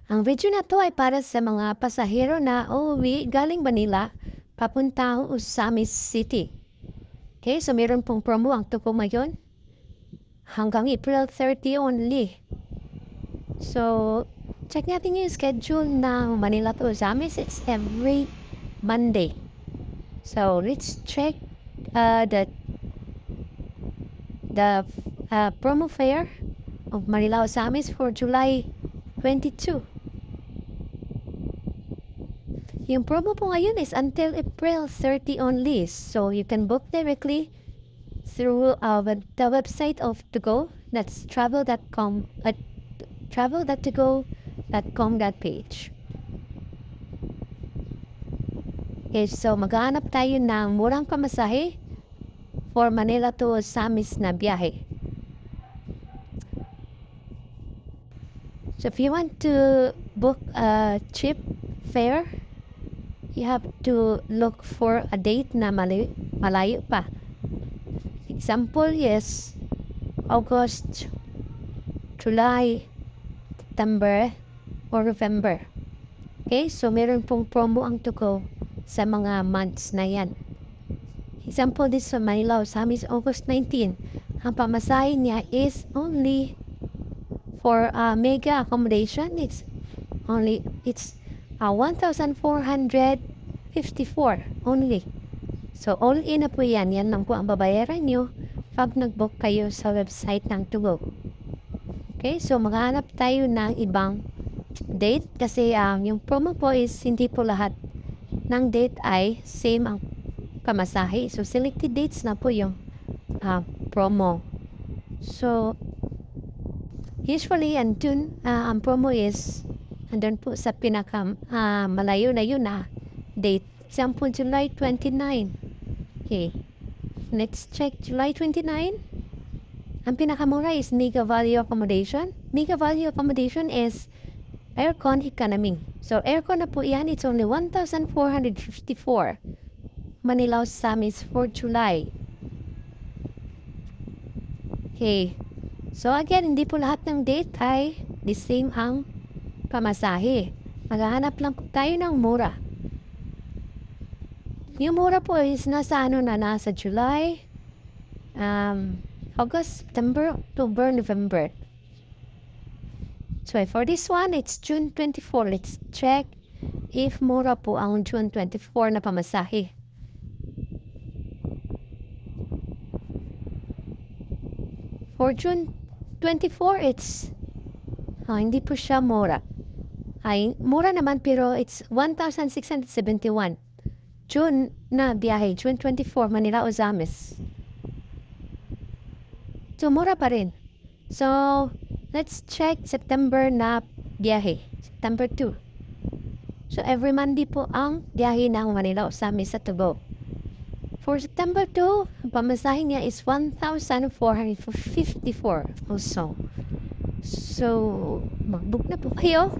Ang video na to ay para sa mga pasahero na uuwi galing Manila papunta Osamis City. Okay, so meron pong promo ang tuko ngayon hanggang April 30 only. So, check natin yung schedule ng Manila to Osamis. It's every Monday. So, let's check the promo fare of Manila Osamis for July 22. Yung promo po ngayon is until April 30 only. So, you can book directly through the website of ToGo. That's travel.com at travel.togo.com.ph. Okay, so maghanap tayo ng murang pamasahe for Manila to Osamis na biyahe. So, if you want to book a cheap fare, you have to look for a date na malayo pa. Example is August, July, September, or November. Okay, so meron pong promo ang ToGo sa mga months na yan. Example this sa Manila Osamis August 19. Ang pamasahe niya is only for mega accommodation. It's 1,454 only. So, all in na po yan. Yan lang po ang babayaran nyo pag nag-book kayo sa website ng ToGo. Okay, so maghanap tayo ng ibang date kasi yung promo po is hindi po lahat ng date ay same ang pamasahe. So, selected dates na po yung promo. So, usually, andun, ang promo is andun po sa pinaka malayo na yun date. Example, July 29. Okay. Let's check July 29. Ang pinakamura is Mega Value Accommodation. Mega Value Accommodation is aircon economy. So, aircon na po yan. It's only 1,454. Manila Osamis for July. Okay. So, again, hindi po lahat ng date ay the same ang pamasahe. Maghahanap lang po tayo ng mura. Yung mura po is nasa July, August, September, October, November. So, for this one, it's June 24. Let's check if mura po ang June 24 na pamasahe. For June 24, it's hindi po siya mura. Ay, mura naman pero it's 1,671. June na biyahe, June 24, Manila Osamis. So, mura pa rin. So, let's check September na biyahe, September 2. So, every Monday po ang biyahe ng Manila Osamis sa ToGo. For September 2, ang pamasahe niya is 1,454 also. So, mag-book na po kayo.